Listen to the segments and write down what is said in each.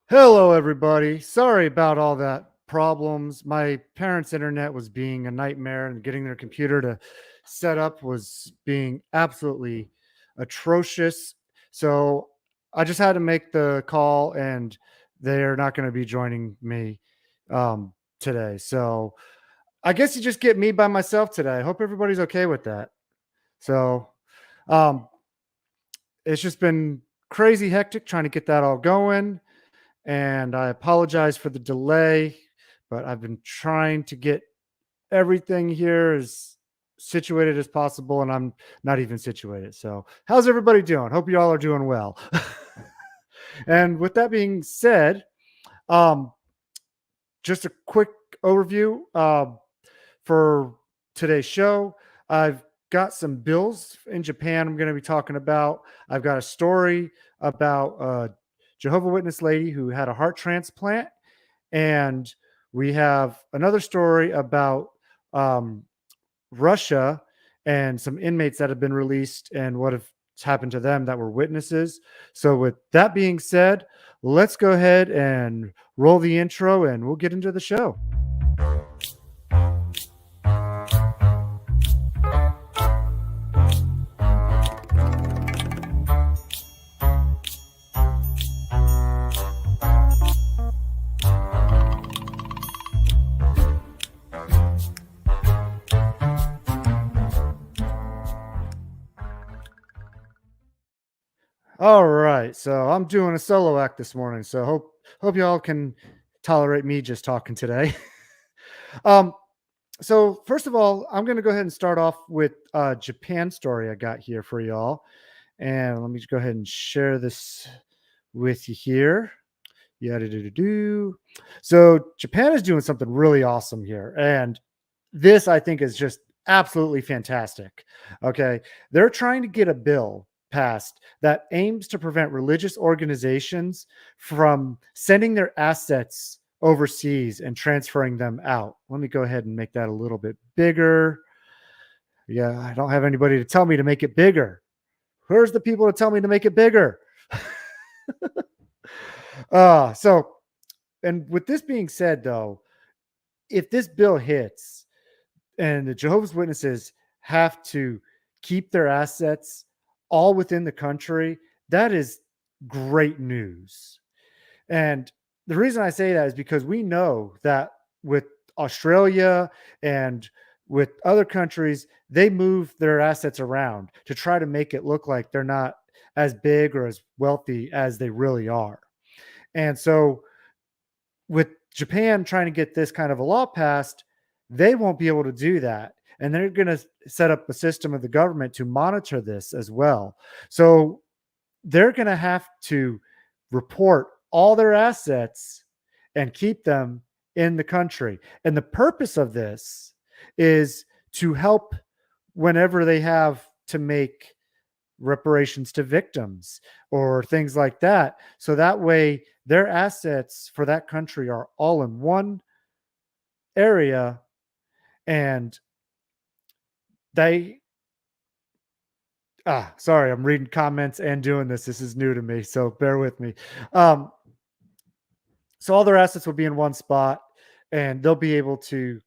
Hello, everybody. Sorry about all that problems. My parents' internet was being a nightmare, and getting their computer to set up was being absolutely atrocious. So I just had to make the call, and they're not going to be joining me um, today. So I guess you just get me by myself today. I hope everybody's okay with that. So um, it's just been crazy hectic trying to get that all going, and I apologize for the delay, but I've been trying to get everything here as situated as possible, and I'm not even situated. So, how's everybody doing? Hope you all are doing well. And with that being said, um, just a quick overview for today's show. I've got some bills in Japan I'm going to be talking about. I've got a story about a Jehovah Witness lady who had a heart transplant, and we have another story about um, Russia and some inmates that have been released and what have happened to them that were witnesses. So, with that being said, let's go ahead and roll the intro and we'll get into the show. All right, so I'm doing a solo act this morning, so hope y'all can tolerate me just talking today. um, so first of all, I'm going to go ahead and start off with a Japan story I got here for y'all, and let me just go ahead and share this with you here. Yada do do do. So Japan is doing something really awesome here, and this I think is just absolutely fantastic. Okay, they're trying to get a bill passed that aims to prevent religious organizations from sending their assets overseas and transferring them out. Let me go ahead and make that a little bit bigger. Yeah, I don't have anybody to tell me to make it bigger. Where's the people to tell me to make it bigger? So, and with this being said, though, if this bill hits and the Jehovah's Witnesses have to keep their assets all within the country, that is great news. And the reason I say that is because we know that with Australia and with other countries, they move their assets around to try to make it look like they're not as big or as wealthy as they really are. And so, with Japan trying to get this kind of a law passed, they won't be able to do that. And they're going to set up a system of the government to monitor this as well. So they're going to have to report all their assets and keep them in the country. And the purpose of this is to help whenever they have to make reparations to victims or things like that. So that way, their assets for that country are all in one area, and they sorry, I'm reading comments and doing this. This is new to me, so bear with me. Um, so all their assets will be in one spot, and they'll be able to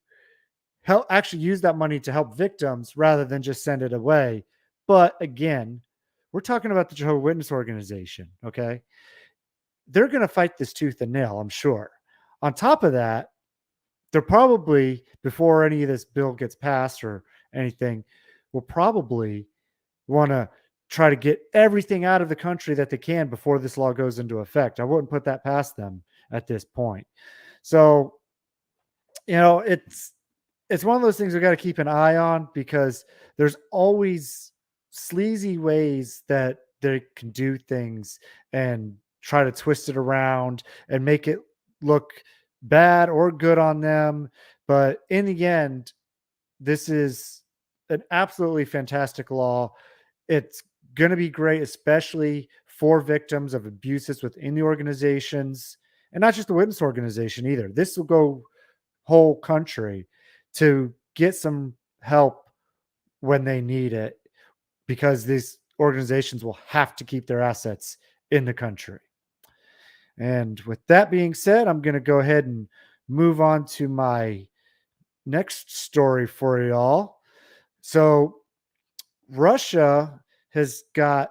help actually use that money to help victims rather than just send it away. But again, we're talking about the Jehovah's Witness organization, okay? They're going to fight this tooth and nail, I'm sure. On top of that, they're probably, before any of this bill gets passed or anything, will probably want to try to get everything out of the country that they can before this law goes into effect. I wouldn't put that past them at this point. So, it's one of those things we got to keep an eye on, because there's always sleazy ways that they can do things and try to twist it around and make it look bad or good on them. But in the end, this is an absolutely fantastic law. It's going to be great, especially for victims of abuses within the organizations, and not just the witness organization either. This will go whole country to get some help when they need it, because these organizations will have to keep their assets in the country. And with that being said, I'm going to go ahead and move on to my next story for y'all. So, Russia has got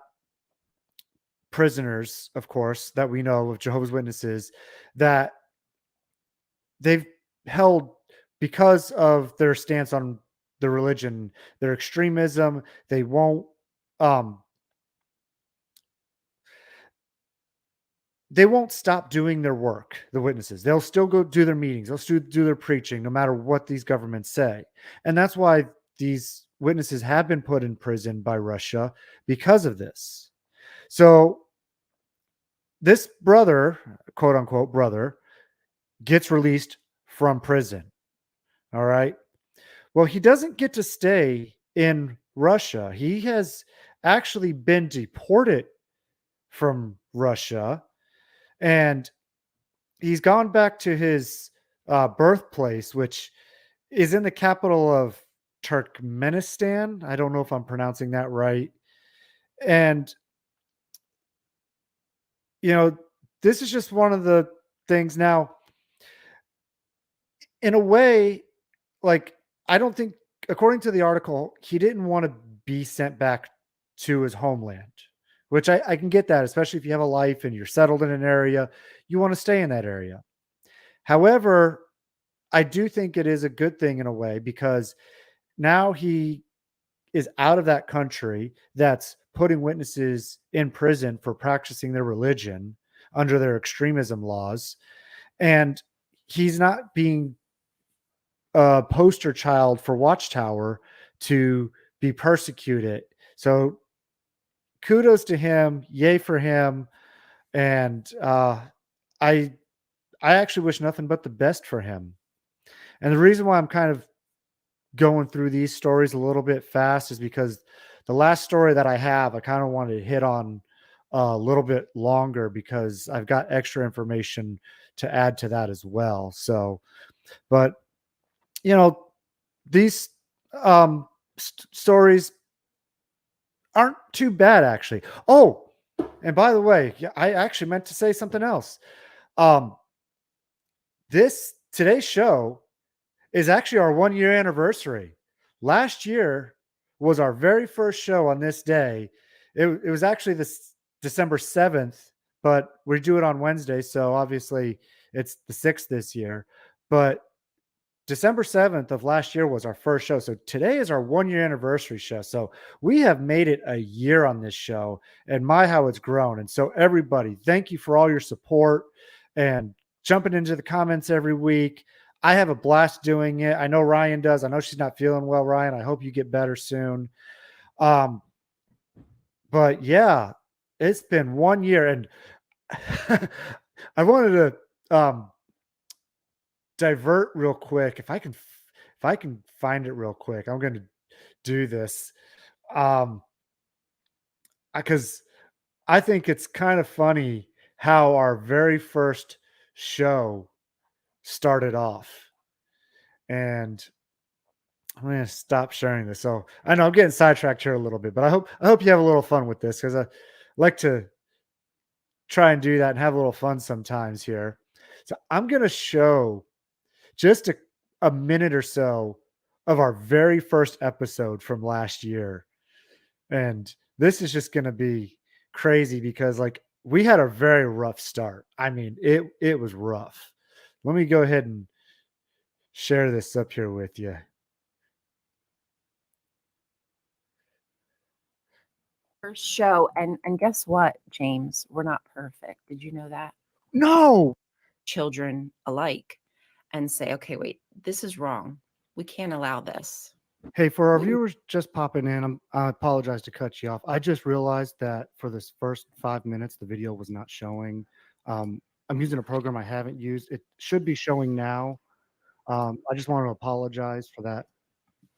prisoners, of course, that we know of Jehovah's Witnesses that they've held because of their stance on the religion, their extremism. They won't um they won't stop doing their work, the witnesses. They'll still go do their meetings. They'll still do their preaching no matter what these governments say. And that's why these witnesses have been put in prison by Russia because of this. So this brother, quote unquote brother, gets released from prison. All right. Well, he doesn't get to stay in Russia. He has actually been deported from Russia, and he's gone back to his birthplace, which is in the capital of Turkmenistan. I don't know if I'm pronouncing that right. And, you know, this is just one of the things now, in a way, like, I don't think, according to the article, he didn't want to be sent back to his homeland, which I can get that, especially if you have a life and you're settled in an area, you want to stay in that area. However, I do think it is a good thing in a way because now he is out of that country that's putting witnesses in prison for practicing their religion under their extremism laws. And he's not being a poster child for Watchtower to be persecuted. So kudos to him, yay for him. And I I actually wish nothing but the best for him. And the reason why I'm kind of going through these stories a little bit fast is because the last story that I have, I kind of wanted to hit on a little bit longer because I've got extra information to add to that as well. So, but you know, these stories aren't too bad actually. Oh, and by the way, yeah, I actually meant to say something else. Um, this today's show is actually our 1 year anniversary. Last year was our very first show on this day. It was actually this December 7th, but we do it on Wednesday. So obviously it's the 6th this year. But December 7th of last year was our first show. So today is our 1 year anniversary show. So we have made it a year on this show, and my, how it's grown. And so, everybody, thank you for all your support and jumping into the comments every week. I have a blast doing it. I know Ryan does. I know she's not feeling well, Ryan. I hope you get better soon. Um, but yeah, it's been 1 year, and I wanted to divert real quick. If I can find it real quick, I'm going to do this. Um, because I think it's kind of funny how our very first show started off. And I'm going to stop sharing this. So I know I'm getting sidetracked here a little bit, but I hope you have a little fun with this because I like to try and do that and have a little fun sometimes here. So I'm going to show just a minute or so of our very first episode from last year. And this is just going to be crazy because, like, we had a very rough start. I mean, it was rough. Let me go ahead and share this up here with you. First show, and guess what, James? We're not perfect. Did you know that? No. Children alike, and say, okay, wait, this is wrong. We can't allow this. Hey, for our viewers just popping in, I apologize to cut you off. I just realized that for this first 5 minutes, the video was not showing. I'm using a program I haven't used. It should be showing now. I just want to apologize for that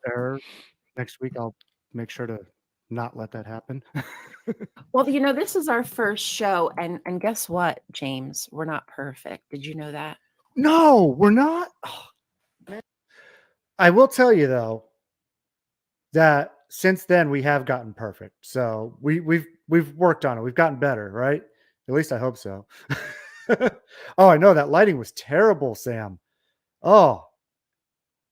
error. Next week, I'll make sure to not let that happen. Well, this is our first show, and guess what, James? We're not perfect. Did you know that? No, we're not. Oh, man. I will tell you though that since then we have gotten perfect. So we've worked on it. We've gotten better, right? At least I hope so. Oh, I know that lighting was terrible, Sam. Oh,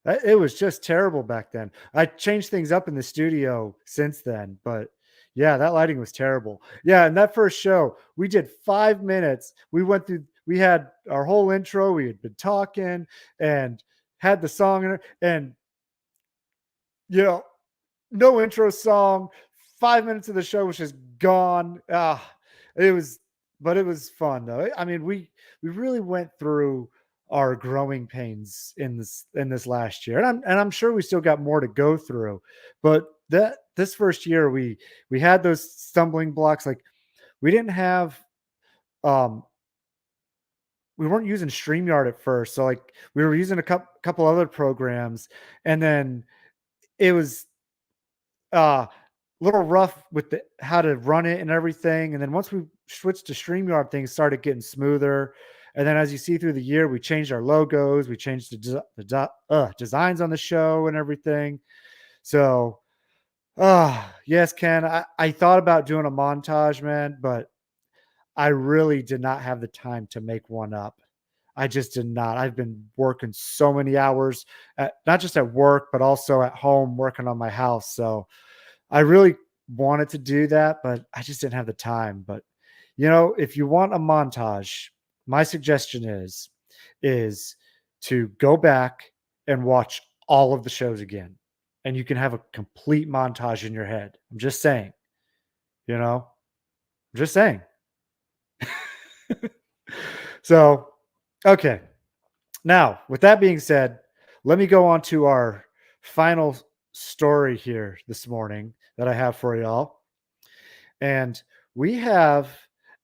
it was just terrible back then. I changed things up in the studio since then, but yeah, that lighting was terrible. Yeah, and that first show, we did 5 minutes. We went through we had our whole intro, we had been talking and had the song and you know, no intro song. 5 minutes of the show was just gone. It was, but it was fun though. I mean, we really went through our growing pains in this last year, and I'm sure we still got more to go through. But that this first year, we had those stumbling blocks. Like we didn't have um we weren't using StreamYard at first, so like we were using a couple other programs, and then it was little rough with the how to run it and everything. And then once we switched to StreamYard, things started getting smoother. And then as you see through the year, we changed our logos, we changed designs on the show and everything. So, yes, Ken, I thought about doing a montage, man, but I really did not have the time to make one up. I just did not. I've been working so many hours, not just at work, but also at home working on my house. So, I really wanted to do that, but I just didn't have the time. But if you want a montage, my suggestion is to go back and watch all of the shows again. And you can have a complete montage in your head. I'm just saying, you know, I'm just saying. So, okay. Now, with that being said, let me go on to our final story here this morning that I have for y'all. And we have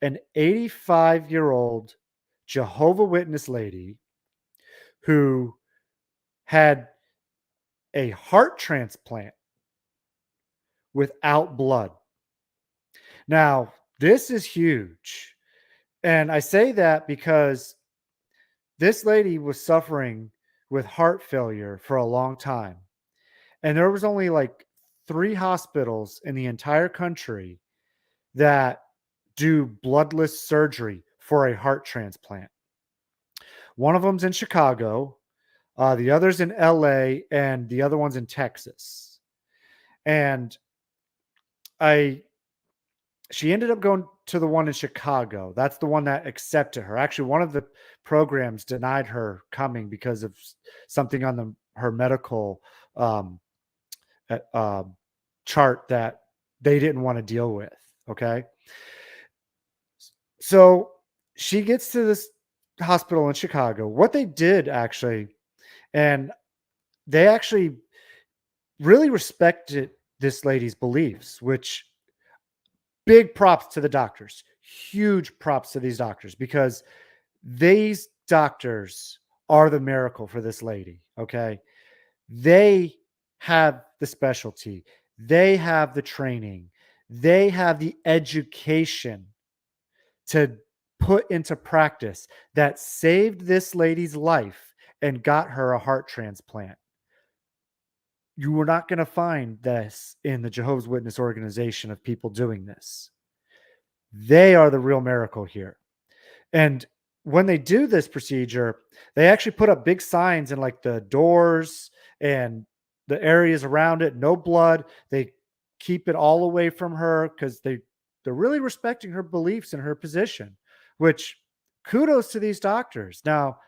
an 85-year-old Jehovah Witness lady who had a heart transplant without blood. Now, this is huge. And I say that because this lady was suffering with heart failure for a long time. And there was only like 3 hospitals in the entire country that do bloodless surgery for a heart transplant. One of them's in Chicago, the other's in LA, and the other one's in Texas. And I she ended up going to the one in Chicago. That's the one that accepted her. Actually, one of the programs denied her coming because of something on her medical um, uh, chart that they didn't want to deal with. Okay. So she gets to this hospital in Chicago. What they did actually, and they actually really respected this lady's beliefs, which big props to the doctors, huge props to these doctors because these doctors are the miracle for this lady. Okay. They have the specialty, they have the training, they have the education to put into practice that saved this lady's life and got her a heart transplant. You were not going to find this in the Jehovah's Witness organization of people doing this. They are the real miracle here. And when they do this procedure, they actually put up big signs in like the doors and the areas around it, no blood. They keep it all away from her because they're really respecting her beliefs and her position, which kudos to these doctors. Now,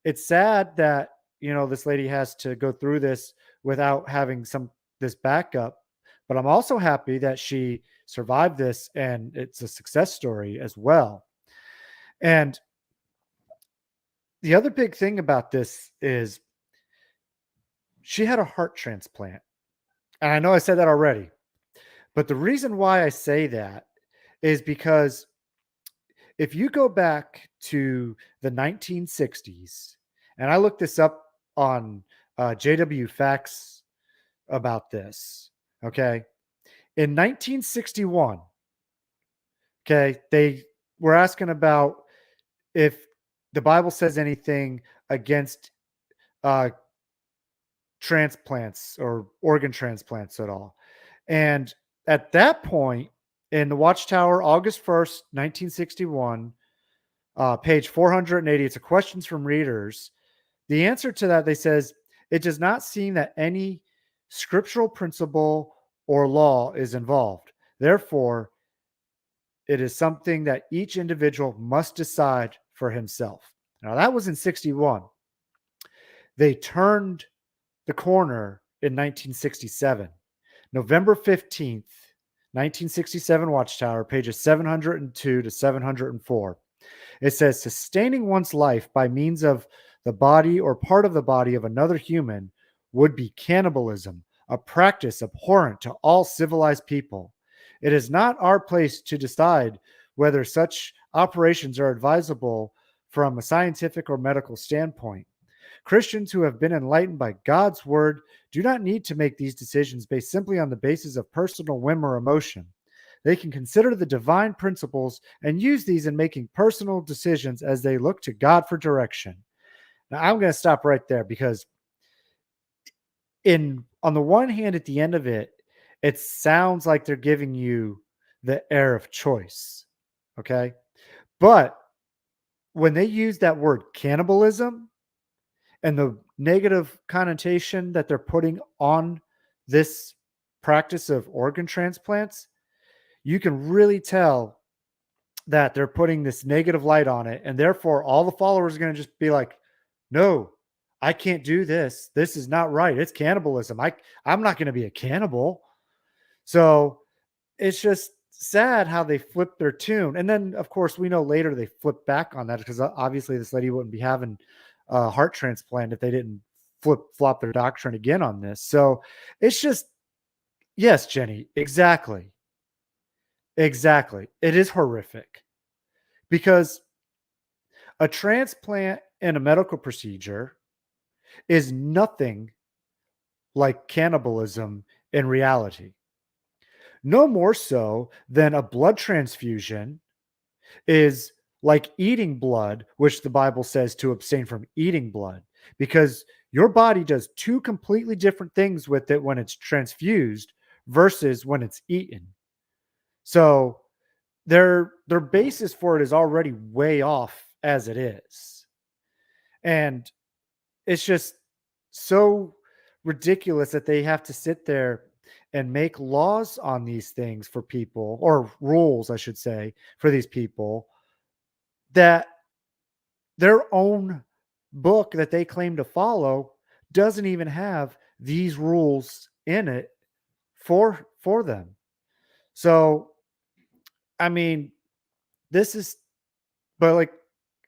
it's sad that, this lady has to go through this without having this backup, but I'm also happy that she survived this and it's a success story as well. And the other big thing about this is she had a heart transplant. And I know I said that already, but the reason why I say that is because if you go back to the 1960s, and I looked this up on JW Facts about this, okay? In 1961, okay, they were asking about if the Bible says anything against uh, transplants or organ transplants at all. And at that point, in the Watchtower, August 1st, 1961, page 480. It's a questions from readers. The answer to that, they says, it does not seem that any scriptural principle or law is involved. Therefore, it is something that each individual must decide for himself. Now, that was in 61. They turned the corner in 1967. November 15th, 1967 Watchtower, pages 702 to 704. It says, sustaining one's life by means of the body or part of the body of another human would be cannibalism, a practice abhorrent to all civilized people. It is not our place to decide whether such operations are advisable from a scientific or medical standpoint. Christians who have been enlightened by God's word do not need to make these decisions based simply on the basis of personal whim or emotion. They can consider the divine principles and use these in making personal decisions as they look to God for direction. Now, I'm going to stop right there because on the one hand, at the end of it, it sounds like they're giving you the air of choice. Okay. But when they use that word cannibalism and the negative connotation that they're putting on this practice of organ transplants, you can really tell that they're putting this negative light on it. And therefore, all the followers are going to just be like, no, I can't do this. This is not right. It's cannibalism. I'm not going to be a cannibal. So it's just sad how they flip their tune. And then, of course, we know later they flip back on that because obviously this lady wouldn't be having a heart transplant if they didn't flip flop their doctrine again on this. So it's just, yes, Jenny, exactly. Exactly. It is horrific because a transplant and a medical procedure is nothing like cannibalism in reality. No more so than a blood transfusion is like eating blood, which the Bible says to abstain from eating blood, because your body does two completely different things with it when it's transfused versus when it's eaten. So their basis for it is already way off as it is. And it's just so ridiculous that they have to sit there and make laws on these things for people, or rules, I should say, for these people, that their own book that they claim to follow doesn't even have these rules in it for them. So, I mean, this is, but like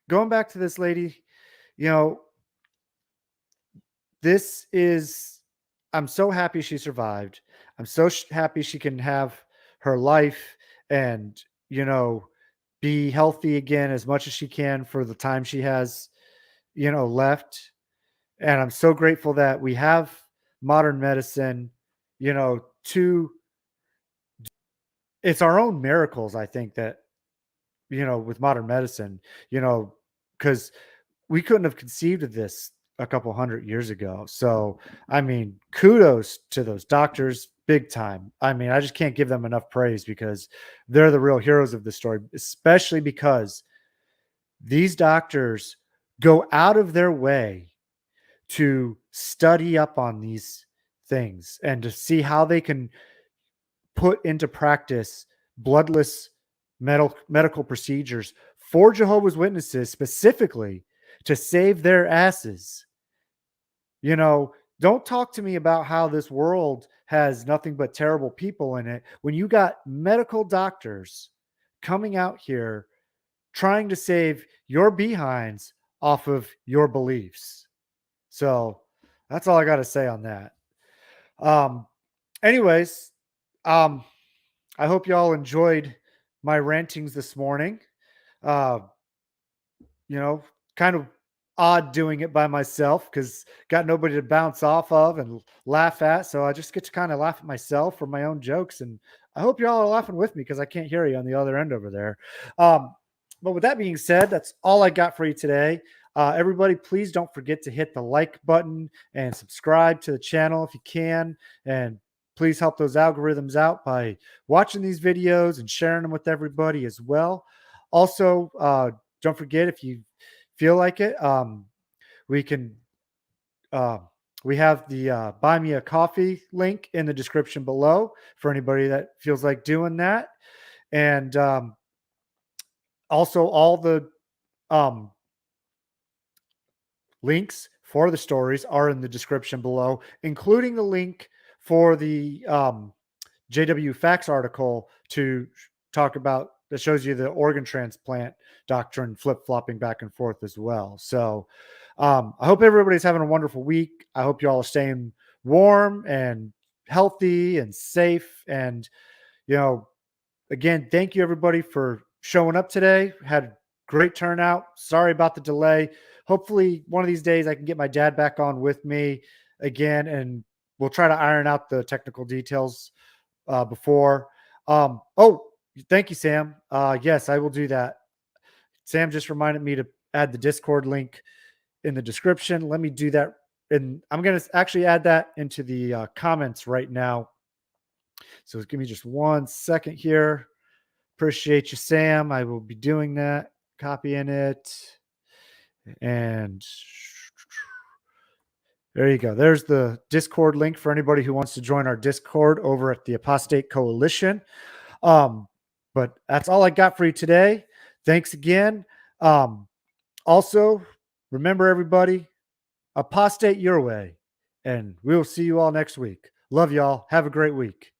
going back to this lady, you know, this is, I'm so happy she survived. I'm so happy she can have her life and, you know, be healthy again as much as she can for the time she has, you know, left. And I'm so grateful that we have modern medicine, you know, to, it's our own miracles, I think, that, you know, with modern medicine, you know, because we couldn't have conceived of this a couple hundred years ago. So, I mean, kudos to those doctors, big time. I mean, I just can't give them enough praise because they're the real heroes of the story, especially because these doctors go out of their way to study up on these things and to see how they can put into practice bloodless medical procedures for Jehovah's Witnesses specifically to save their asses. You know, don't talk to me about how this world has nothing but terrible people in it when you got medical doctors coming out here trying to save your behinds off of your beliefs. So that's all I got to say on that. Um, anyways, I hope y'all enjoyed my rantings this morning. Uh, you know, kind of odd doing it by myself because got nobody to bounce off of and laugh at. So I just get to kind of laugh at myself for my own jokes. And I hope y'all are laughing with me because I can't hear you on the other end over there. But with that being said, that's all I got for you today. Everybody, please don't forget to hit the like button and subscribe to the channel if you can. And please help those algorithms out by watching these videos and sharing them with everybody as well. Also, don't forget, if you feel like it, we can we have the buy me a coffee link in the description below for anybody that feels like doing that. And also all the um, links for the stories are in the description below, including the link for the JW Facts article to talk about that shows you the organ transplant doctrine flip flopping back and forth as well. So I hope everybody's having a wonderful week. I hope you all are staying warm and healthy and safe. And, you know, again, thank you everybody for showing up today. Had great turnout. Sorry about the delay. Hopefully one of these days I can get my dad back on with me again, and we'll try to iron out the technical details before. Oh, thank you, Sam. Yes, I will do that. Sam just reminded me to add the Discord link in the description. Let me do that. And I'm going to actually add that into the comments right now. So give me just 1 second here. Appreciate you, Sam. I will be doing that, copying it. And there you go. There's the Discord link for anybody who wants to join our Discord over at the Apostate Coalition. But that's all I got for you today. Thanks again. Also, remember everybody, apostate your way, and we'll see you all next week. Love y'all. Have a great week.